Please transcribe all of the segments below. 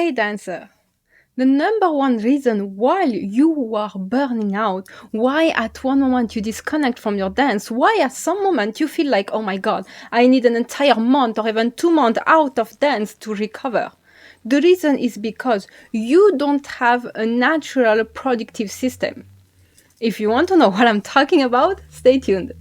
Hey dancer, the number one reason why you are burning out, why at one moment you disconnect from your dance, why at some moment you feel like, oh my god, I need an entire month or even 2 months out of dance to recover. The reason is because you don't have a natural productive system. If you want to know what I'm talking about, stay tuned.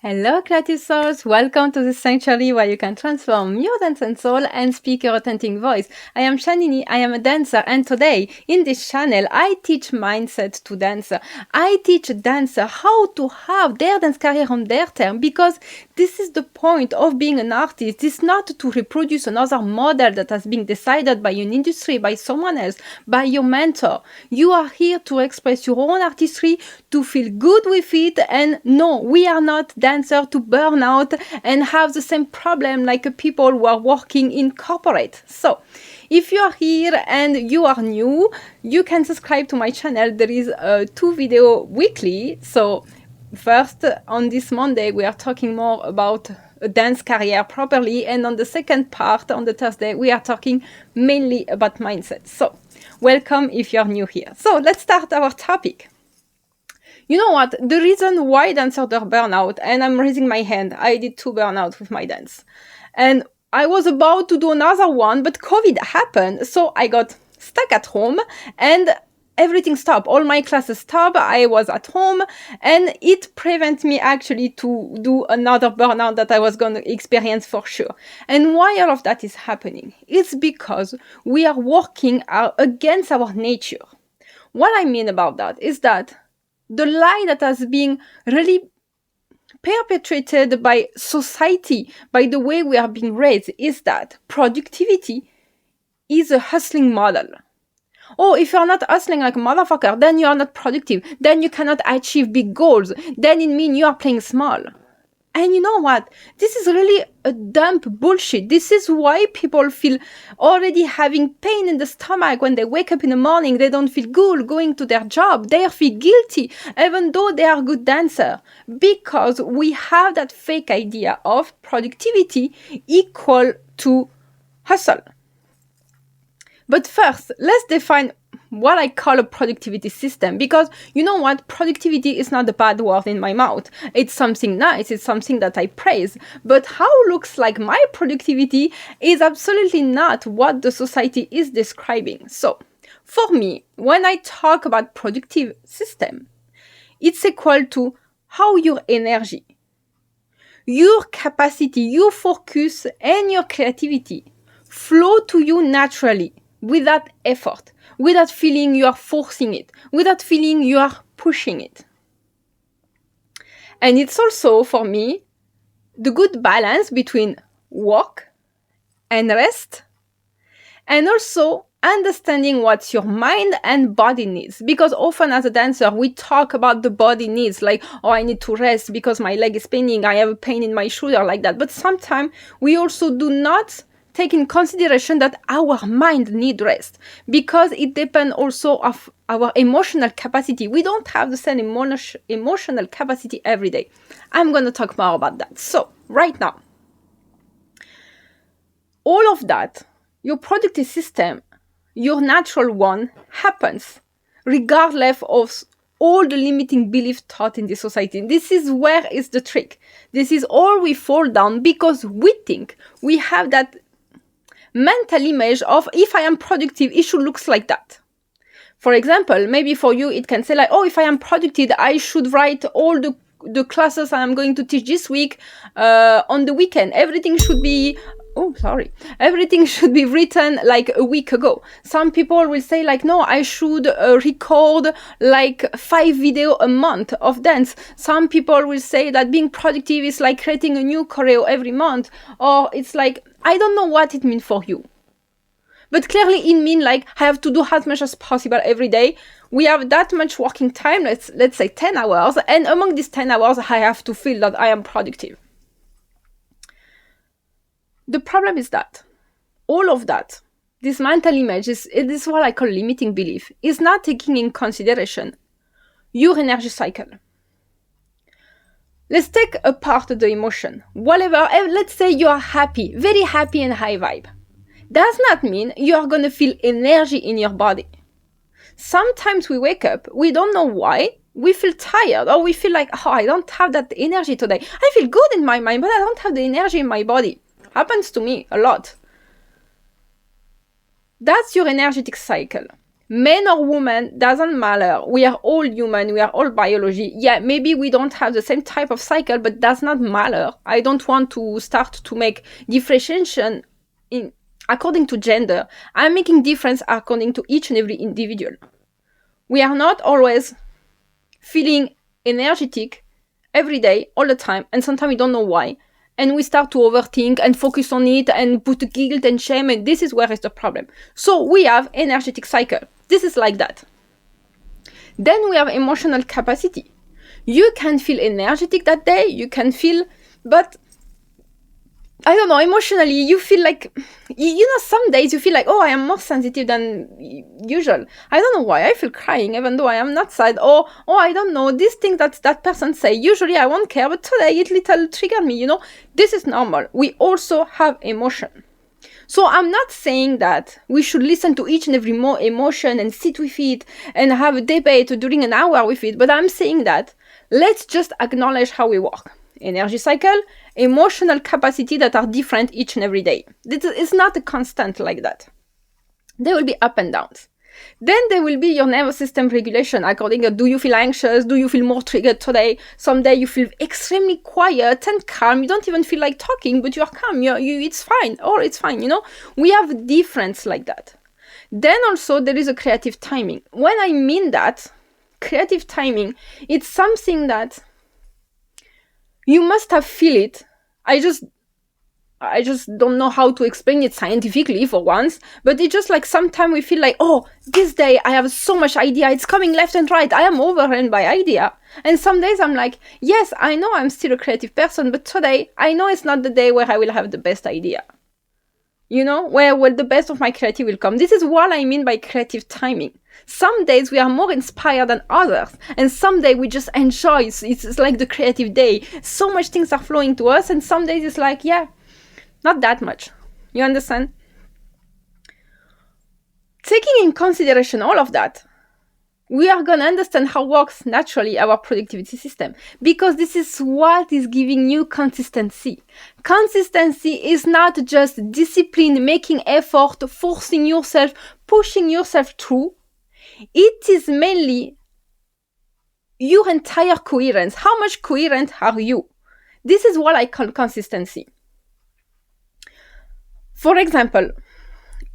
Hello creative souls, welcome to the sanctuary where you can transform your dance and soul and speak your authentic voice. I am Shanini, I am a dancer, and today in this channel I teach mindset to dancer. I teach dancer how to have their dance career on their term, because this is the point of being an artist. It's not to reproduce another model that has been decided by an industry, by someone else, by your mentor. You are here to express your own artistry, to feel good with it, and no, we are not dancer to burn out and have the same problem like people who are working in corporate. So if you are here and you are new, you can subscribe to my channel. There is 2 videos weekly. So first, on this Monday, we are talking more about a dance career properly, and on the second part, on the Thursday, we are talking mainly about mindset. So welcome if you're new here. So let's start our topic. You know what? The reason why dancers are burnout, and I'm raising my hand, I did 2 burnouts with my dance. And I was about to do another one, but COVID happened, so I got stuck at home and everything stopped. All my classes stopped, I was at home, and it prevented me actually to do another burnout that I was going to experience for sure. And why all of that is happening? It's because we are working against our nature. What I mean about that is that the lie that has been really perpetrated by society, by the way we are being raised, is that productivity is a hustling model. Oh, if you're not hustling like a motherfucker, then you are not productive. Then you cannot achieve big goals. Then it means you are playing small. And you know what? This is really a dumb bullshit. This is why people feel already having pain in the stomach when they wake up in the morning. They don't feel good going to their job. They feel guilty, even though they are good dancer. Because we have that fake idea of productivity equal to hustle. But first, let's define what I call a productivity system, because you know what? Productivity is not a bad word in my mouth. It's something nice. It's something that I praise. But how looks like my productivity is absolutely not what the society is describing. So for me, when I talk about productive system, it's equal to how your energy, your capacity, your focus, and your creativity flow to you naturally, without effort, without feeling you are forcing it, without feeling you are pushing it. And it's also, for me, the good balance between work and rest, and also understanding what your mind and body needs. Because often as a dancer, we talk about the body needs, like, oh, I need to rest because my leg is paining, I have a pain in my shoulder, like that. But sometimes we also do not take in consideration that our mind needs rest, because it depends also of our emotional capacity. We don't have the same emotional capacity every day. I'm going to talk more about that. So right now, all of that, your productive system, your natural one, happens regardless of all the limiting beliefs taught in the society. This is where is the trick. This is all we fall down, because we think we have that mental image of, if I am productive, it should look like that. For example, maybe for you, it can say like, oh, if I am productive, I should write all the classes I'm going to teach this week on the weekend. Everything should be written like a week ago. Some people will say like, no, I should record like 5 videos a month of dance. Some people will say that being productive is like creating a new choreo every month, or it's like, I don't know what it means for you. But clearly it means like, I have to do as much as possible every day. We have that much working time, let's say 10 hours, and among these 10 hours, I have to feel that I am productive. The problem is that all of that, this mental image, it is what I call limiting belief, is not taking in consideration your energy cycle. let's take apart the emotion. Whatever, let's say you are happy, very happy and high vibe. Does not mean you are going to feel energy in your body. Sometimes we wake up, we don't know why, we feel tired, or we feel like, oh, I don't have that energy today. I feel good in my mind, but I don't have the energy in my body. Happens to me a lot. That's your energetic cycle. Men or women, doesn't matter. We are all human, we are all biology. Yeah, maybe we don't have the same type of cycle, but does not matter. I don't want to start to make differentiation according to gender. I'm making difference according to each and every individual. We are not always feeling energetic every day, all the time, and sometimes we don't know why. And we start to overthink and focus on it and put guilt and shame, and this is where is the problem. So we have energetic cycle. This is like that. Then we have emotional capacity. You can feel energetic that day, you can feel, but I don't know, emotionally, you feel like, some days you feel like, oh, I am more sensitive than usual. I don't know why I feel crying, even though I am not sad. Or, oh, I don't know, this thing that person say, usually I won't care, but today it little triggered me, This is normal. We also have emotion. So I'm not saying that we should listen to each and every emotion and sit with it and have a debate during an hour with it, but I'm saying that let's just acknowledge how we work. Energy cycle, emotional capacity that are different each and every day. It's not a constant like that. There will be up and downs. Then there will be your nervous system regulation according to, do you feel anxious? Do you feel more triggered today? Someday you feel extremely quiet and calm. You don't even feel like talking, but you're calm. It's fine. Or it's fine, We have a difference like that. Then also there is a creative timing. When I mean that, creative timing, it's something that you must have feel it. I just don't know how to explain it scientifically for once, but it's just like sometimes we feel like, oh, this day I have so much idea, it's coming left and right, I am overrun by idea. And some days I'm like, yes, I know I'm still a creative person, but today I know it's not the day where I will have the best idea. Where the best of my creative will come. This is what I mean by creative timing. Some days we are more inspired than others, and some days we just enjoy. It's like the creative day. So much things are flowing to us, and some days it's like, yeah, not that much. You understand? Taking in consideration all of that, we are going to understand how works naturally our productivity system, because this is what is giving you consistency. Consistency is not just discipline, making effort, forcing yourself, pushing yourself through. It is mainly your entire coherence. How much coherent are you? This is what I call consistency. For example,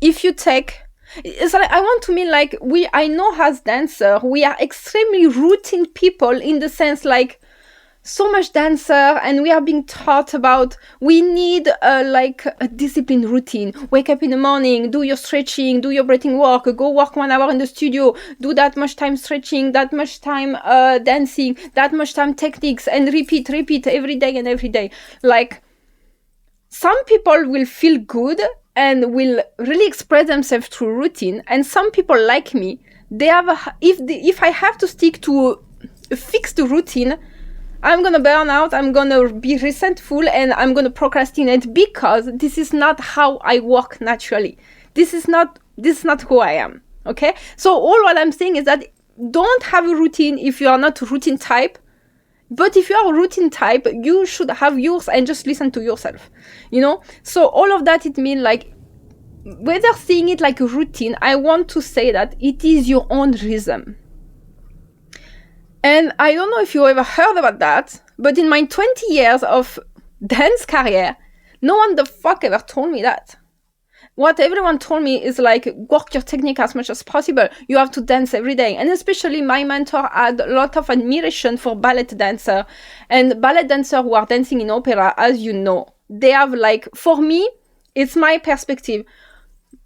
if you take, I want to mean like I know as dancer, we are extremely routine people in the sense like so much dancer, and we are being taught about we need a disciplined routine. Wake up in the morning, do your stretching, do your breathing work, go work 1 hour in the studio, do that much time stretching, that much time dancing, that much time techniques, and repeat every day and every day. Like, some people will feel good and will really express themselves through routine, and some people like me, they have if I have to stick to a fixed routine, I'm gonna burn out, I'm gonna be resentful, and I'm gonna procrastinate, because this is not how I work naturally. This is not who I am. Okay? So all what I'm saying is that don't have a routine if you are not a routine type. But if you are a routine type, you should have yours and just listen to yourself. So all of that, it means like, whether seeing it like a routine, I want to say that it is your own rhythm. And I don't know if you ever heard about that, but in my 20 years of dance career, no one the fuck ever told me that. What everyone told me is like, work your technique as much as possible. You have to dance every day. And especially my mentor had a lot of admiration for ballet dancer. And ballet dancers who are dancing in opera, as you know, they have like, for me, it's my perspective.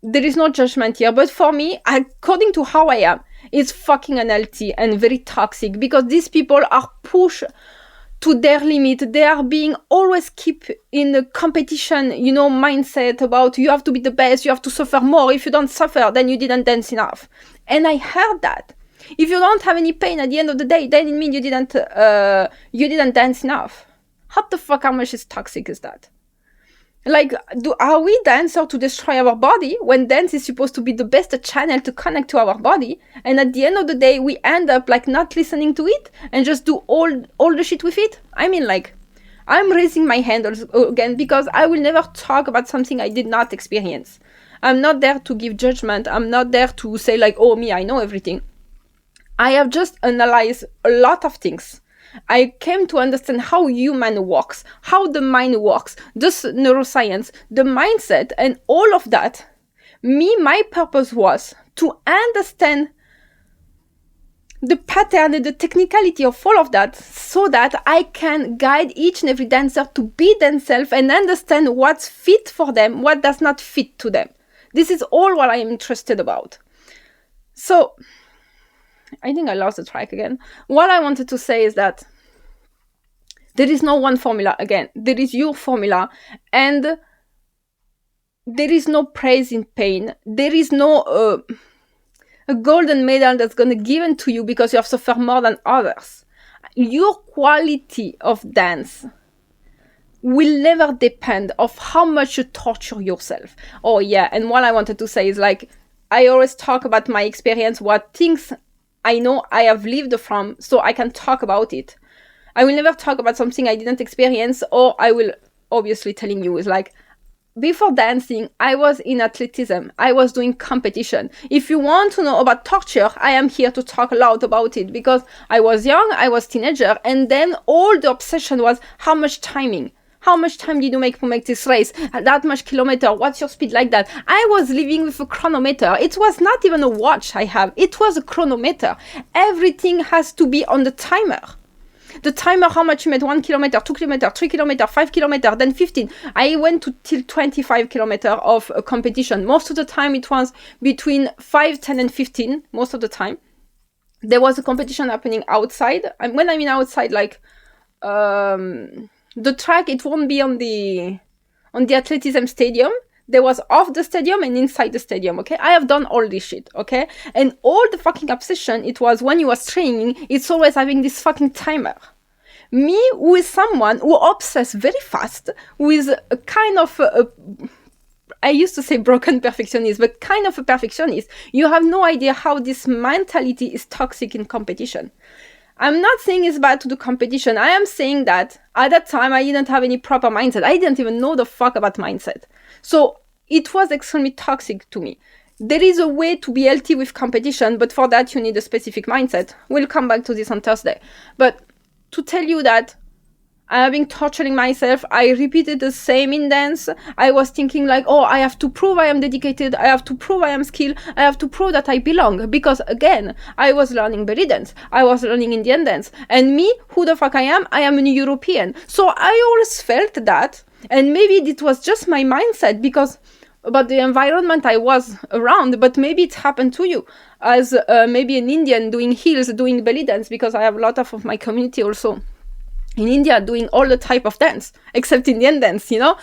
There is no judgment here. But for me, according to how I am, it's fucking unhealthy and very toxic, because these people are pushed to their limit. They are being always keep in a competition, mindset about you have to be the best, you have to suffer more. If you don't suffer, then you didn't dance enough. And I heard that. If you don't have any pain at the end of the day, then it means you didn't dance enough. How the fuck, how much is toxic is that? Like, are we dancers to destroy our body when dance is supposed to be the best channel to connect to our body? And at the end of the day, we end up like not listening to it and just do all the shit with it? I mean, like, I'm raising my hand again because I will never talk about something I did not experience. I'm not there to give judgment. I'm not there to say like, oh, me, I know everything. I have just analyzed a lot of things. I came to understand how human works, how the mind works, the neuroscience, the mindset, and all of that. My purpose was to understand the pattern and the technicality of all of that so that I can guide each and every dancer to be themselves and understand what's fit for them, what does not fit to them. This is all what I am interested about. So, I think I lost the track again. What I wanted to say is that there is no one formula. Again, there is your formula, and there is no praise in pain. There is no a golden medal that's going to be given to you because you have suffered more than others. Your quality of dance will never depend of how much you torture yourself. Oh yeah, and what I wanted to say is like, I always talk about my experience, what things I know I have lived from, so I can talk about it. I will never talk about something I didn't experience, or I will obviously telling you is like, before dancing, I was in athleticism. I was doing competition. If you want to know about torture, I am here to talk a lot about it because I was young, I was teenager, and then all the obsession was how much timing. How much time did you make to make this race? That much kilometer? What's your speed like that? I was living with a chronometer. It was not even a watch I have. It was a chronometer. Everything has to be on the timer. The timer, how much you made, 1 kilometer, 2 kilometer, 3 kilometer, 5 kilometer, then 15. I went to till 25 kilometer of a competition. Most of the time it was between 5, 10 and 15, most of the time. There was a competition happening outside. And when I mean outside, like, the track, it won't be on the athleticism stadium. There was off the stadium and inside the stadium, okay? I have done all this shit, okay? And all the fucking obsession, it was when you was training, it's always having this fucking timer. Me, who is someone who obsesses very fast, who is a kind of I used to say broken perfectionist, but kind of a perfectionist, you have no idea how this mentality is toxic in competition. I'm not saying it's bad to do competition. I am saying that at that time, I didn't have any proper mindset. I didn't even know the fuck about mindset. So it was extremely toxic to me. There is a way to be healthy with competition, but for that, you need a specific mindset. We'll come back to this on Thursday. But to tell you that I have been torturing myself. I repeated the same in dance. I was thinking like, oh, I have to prove I am dedicated. I have to prove I am skilled. I have to prove that I belong. Because again, I was learning belly dance. I was learning Indian dance. And me, who the fuck I am a European. So I always felt that. And maybe it was just my mindset because about the environment I was around, but maybe it happened to you as maybe an Indian doing heels, doing belly dance, because I have a lot of my community also in India doing all the type of dance, except Indian dance, you know.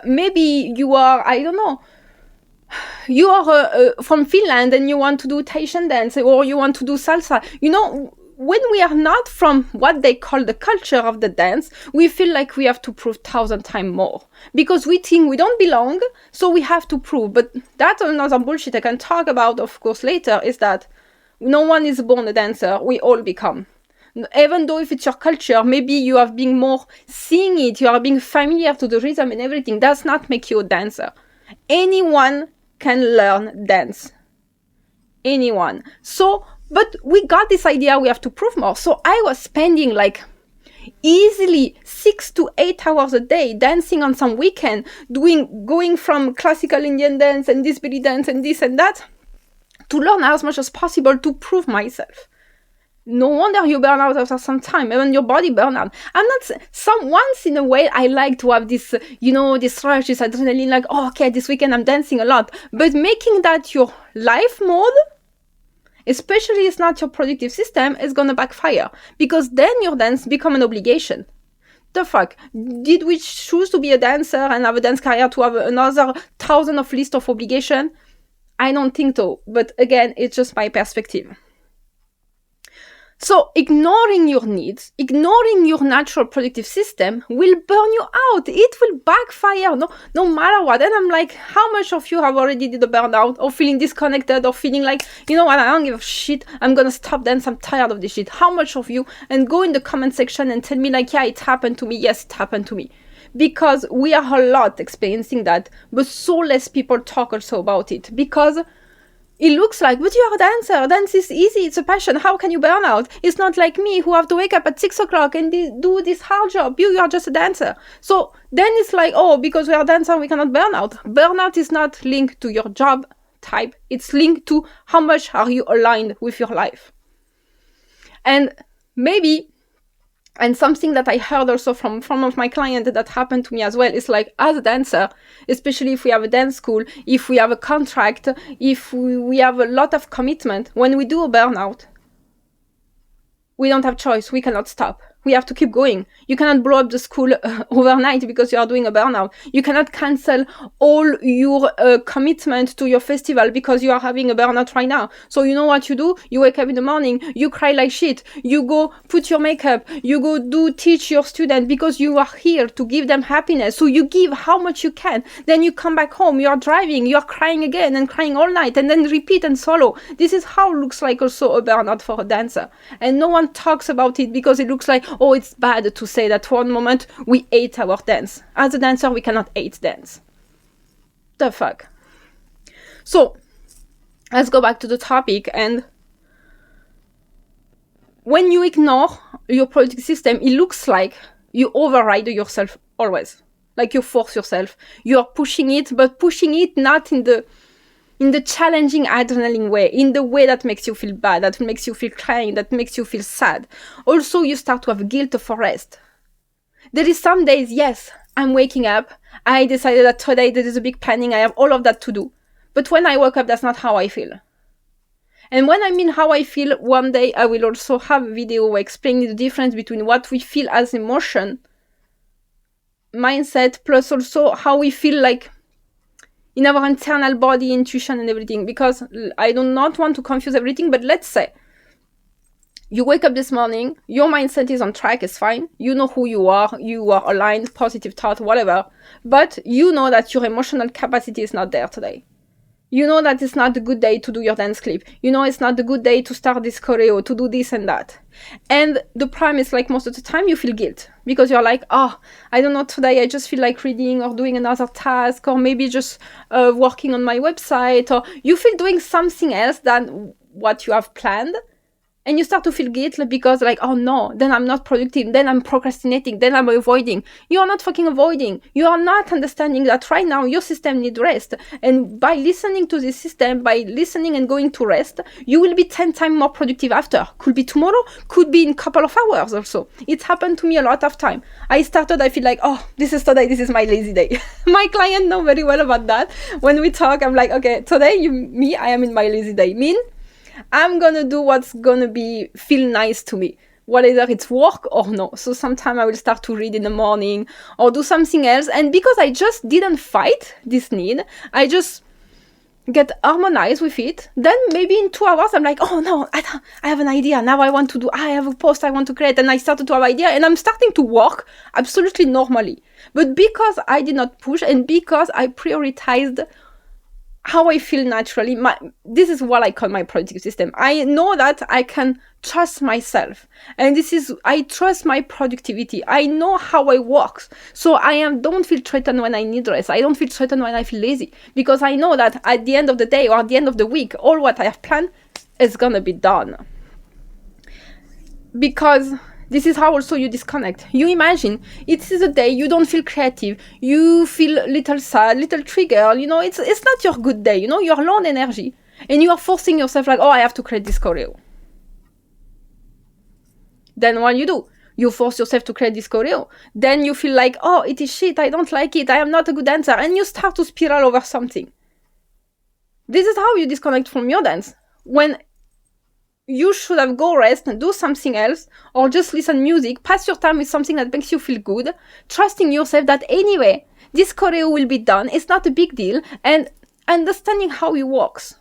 Maybe you are, I don't know, you are from Finland and you want to do Tahitian dance or you want to do salsa. You know, when we are not from what they call the culture of the dance, we feel like we have to prove 1,000 times more. Because we think we don't belong, so we have to prove. But that's another bullshit I can talk about, of course, later, is that no one is born a dancer, we all become. Even though if it's your culture, maybe you have been more seeing it, you are being familiar to the rhythm and everything, does not make you a dancer. Anyone can learn dance. Anyone. So, but we got this idea we have to prove more. So I was spending like easily 6 to 8 hours a day dancing on some weekend, going from classical Indian dance and this belly dance and this and that to learn as much as possible to prove myself. No wonder you burn out after some time, even your body burn out. I'm not, once in a way, I like to have this, this rush, this adrenaline, like, oh, okay, this weekend I'm dancing a lot. But making that your life mode, especially it's not your productive system, is gonna backfire. Because then your dance become an obligation. The fuck? Did we choose to be a dancer and have a dance career to have another 1,000 of list of obligation? I don't think so. But again, it's just my perspective. So ignoring your needs, ignoring your natural productive system will burn you out. It will backfire no matter what. And I'm like, how much of you have already did a burnout or feeling disconnected or feeling like, you know what, I don't give a shit. I'm going to stop dance. I'm tired of this shit. How much of you? And go in the comment section and tell me like, yeah, it happened to me. Yes, it happened to me. Because we are a lot experiencing that, but so less people talk also about it. Because it looks like, but you are a dancer. Dance is easy. It's a passion. How can you burn out? It's not like me who have to wake up at 6 o'clock and do this hard job. You are just a dancer. So then it's like, oh, because we are a dancer, we cannot burn out. Burnout is not linked to your job type. It's linked to how much are you aligned with your life. And maybe, and something that I heard also from one of my clients that happened to me as well, is like, as a dancer, especially if we have a dance school, if we have a contract, if we have a lot of commitment, when we do a burnout, we don't have choice. We cannot stop. We have to keep going. You cannot blow up the school overnight because you are doing a burnout. You cannot cancel all your commitment to your festival because you are having a burnout right now. So you know what you do? You wake up in the morning, you cry like shit, you go put your makeup, you go teach your student because you are here to give them happiness. So you give how much you can. Then you come back home, you are driving, you are crying again and crying all night and then repeat and solo. This is how it looks like also a burnout for a dancer. And no one talks about it because it looks like, oh, it's bad to say that one moment we hate our dance. As a dancer, we cannot hate dance. The fuck? So, let's go back to the topic. And when you ignore your productive system, it looks like you override yourself always. Like you force yourself. You are pushing it, but pushing it not in the challenging adrenaline way, in the way that makes you feel bad, that makes you feel crying, that makes you feel sad. Also, you start to have guilt for rest. There is some days, yes, I'm waking up, I decided that today there is a big planning, I have all of that to do. But when I wake up, that's not how I feel. And when I mean how I feel, one day I will also have a video explaining the difference between what we feel as emotion, mindset, plus also how we feel like in our internal body, intuition and everything, because I do not want to confuse everything, but let's say you wake up this morning, your mindset is on track, it's fine, you know who you are aligned, positive thought, whatever, but you know that your emotional capacity is not there today. You know that it's not a good day to do your dance clip. You know it's not a good day to start this choreo, to do this and that. And the problem is like most of the time you feel guilt because you're like, oh, I don't know, today I just feel like reading or doing another task or maybe just working on my website, or you feel doing something else than what you have planned. And you start to feel guilt because like, oh no, then I'm not productive, then I'm procrastinating, then I'm avoiding. You are not fucking avoiding. You are not understanding that right now your system needs rest. And by listening to this system, by listening and going to rest, you will be 10 times more productive after. Could be tomorrow, could be in a couple of hours also. It happened to me a lot of time. I feel like, oh, this is today, this is my lazy day. My client know very well about that. When we talk, I'm like, okay, today, I am in my lazy day. I'm gonna do what's gonna feel nice to me, whether it's work or no. So sometimes I will start to read in the morning or do something else. And because I just didn't fight this need, I just get harmonized with it. Then maybe in 2 hours, I'm like, oh no, I have an idea. Now I have a post I want to create. And I started to have idea and I'm starting to work absolutely normally. But because I did not push and because I prioritized how I feel naturally, this is what I call my productive system. I know that I can trust myself. And I trust my productivity. I know how I work. So don't feel threatened when I need rest. I don't feel threatened when I feel lazy. Because I know that at the end of the day or at the end of the week, all what I have planned is gonna be done. Because this is how also you disconnect. You imagine it is a day you don't feel creative, you feel little sad, little trigger, it's not your good day, you're low on energy. And you are forcing yourself like, oh, I have to create this choreo. Then what you do? You force yourself to create this choreo. Then you feel like, oh, it is shit, I don't like it, I am not a good dancer. And you start to spiral over something. This is how you disconnect from your dance. When you should have go rest and do something else, or just listen music, pass your time with something that makes you feel good, trusting yourself that anyway, this choreo will be done, it's not a big deal, and understanding how it works.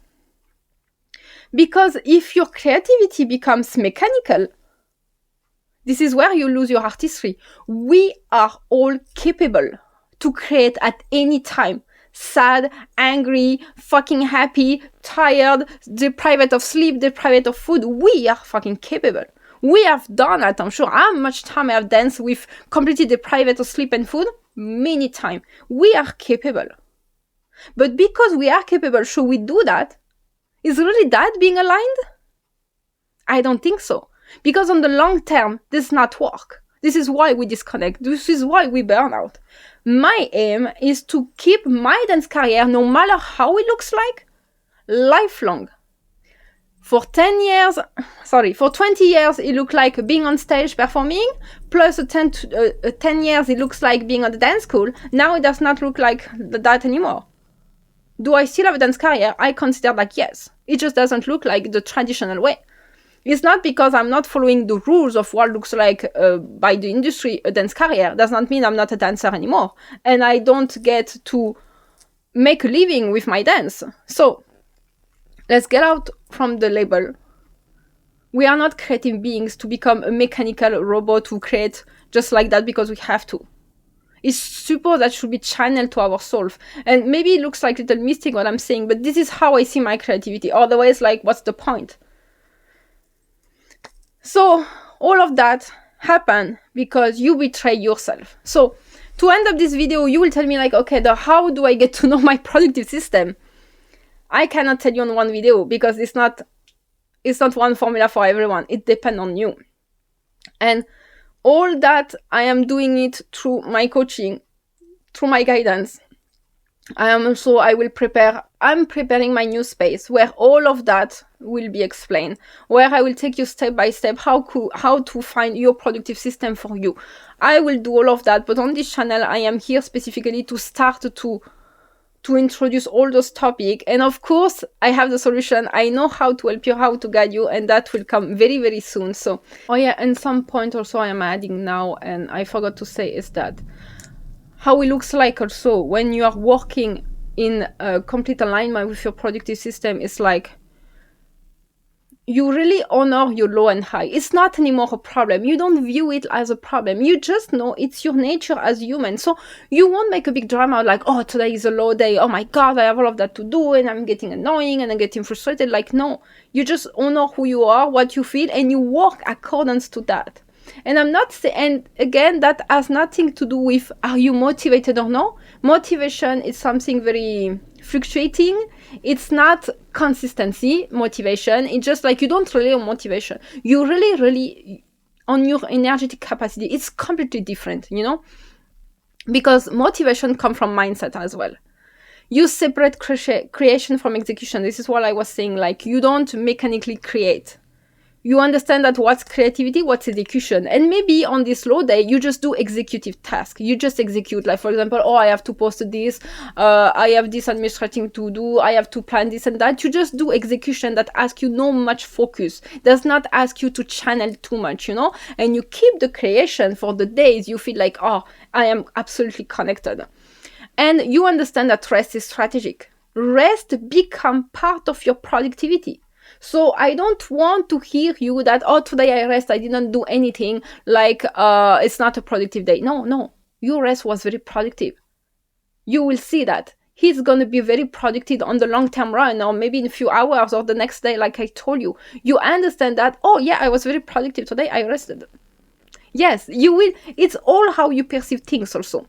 Because if your creativity becomes mechanical, this is where you lose your artistry. We are all capable to create at any time. Sad, angry, fucking happy, tired, deprived of sleep, deprived of food. We are fucking capable. We have done it, I'm sure. How much time I have danced with completely deprived of sleep and food? Many times. We are capable. But because we are capable, should we do that? Is really that being aligned? I don't think so. Because on the long term, this does not work. This is why we disconnect. This is why we burn out. My aim is to keep my dance career, no matter how it looks like, lifelong. For 20 years, it looked like being on stage performing, plus 10 years, it looks like being at the dance school. Now it does not look like that anymore. Do I still have a dance career? I consider like yes. It just doesn't look like the traditional way. It's not because I'm not following the rules of what looks like by the industry a dance career. Does not mean I'm not a dancer anymore. And I don't get to make a living with my dance. So let's get out from the label. We are not creative beings to become a mechanical robot who create just like that because we have to. It's supposed that should be channeled to our soul. And maybe it looks like a little mystic what I'm saying, but this is how I see my creativity. Otherwise, like, what's the point? So all of that happened because you betray yourself. So to end up this video, you will tell me like, okay, how do I get to know my productive system? I cannot tell you on one video because it's not one formula for everyone. It depends on you. And all that I am doing it through my coaching, through my guidance. I'm preparing my new space where all of that will be explained, where I will take you step by step how to find your productive system for you. I will do all of that, but on this channel, I am here specifically to start to introduce all those topics. And of course, I have the solution. I know how to help you, how to guide you, and that will come very, very soon. So, oh yeah, and some point also I am adding now, and I forgot to say is that how it looks like also when you are working in a complete alignment with your productive system is like you really honor your low and high. It's not anymore a problem. You don't view it as a problem. You just know it's your nature as human. So you won't make a big drama like, oh, today is a low day. Oh my God, I have all of that to do and I'm getting annoying and I'm getting frustrated. Like, no, you just honor who you are, what you feel, and you work accordance to that. And I'm not saying, and again, that has nothing to do with are you motivated or no. Motivation is something very fluctuating. It's not consistency, motivation. It's just like you don't rely on motivation. You really on your energetic capacity. It's completely different, you know, because motivation comes from mindset as well. You separate creation from execution. This is what I was saying. Like you don't mechanically create. You understand that what's creativity, what's execution. And maybe on this slow day, you just do executive tasks. You just execute. Like, for example, oh, I have to post this. I have this administrating to do. I have to plan this and that. You just do execution that asks you no much focus. Does not ask you to channel too much, you know? And you keep the creation for the days you feel like, oh, I am absolutely connected. And you understand that rest is strategic. Rest become part of your productivity. So I don't want to hear you that, oh, today I rest, I didn't do anything, like it's not a productive day. No, your rest was very productive. You will see that. He's going to be very productive on the long-term run, or maybe in a few hours or the next day, like I told you. You understand that, oh yeah, I was very productive today, I rested. Yes, you will. It's all how you perceive things also.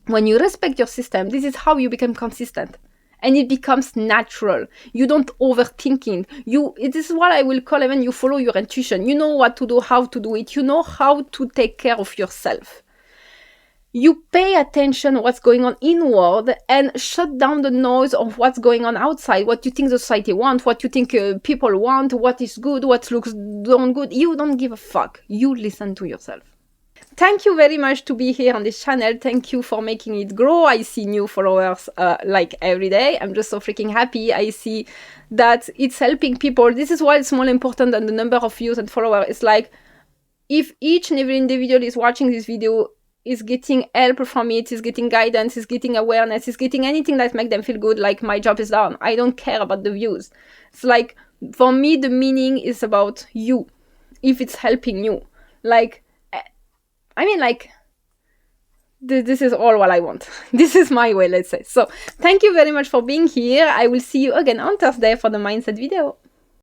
When you respect your system, this is how you become consistent. And it becomes natural. You don't overthink it. This is what I will call even you follow your intuition. You know what to do, how to do it. You know how to take care of yourself. You pay attention to what's going on inward and shut down the noise of what's going on outside. What you think the society wants, what you think people want, what is good, what looks don't good. You don't give a fuck. You listen to yourself. Thank you very much to be here on this channel. Thank you for making it grow. I see new followers like every day. I'm just so freaking happy. I see that it's helping people. This is why it's more important than the number of views and followers. It's like if each and every individual is watching this video, is getting help from it, is getting guidance, is getting awareness, is getting anything that makes them feel good, like my job is done. I don't care about the views. It's like, for me, the meaning is about you, if it's helping you. Like, I mean, like, this is all what I want. This is my way, let's say. So thank you very much for being here. I will see you again on Thursday for the mindset video.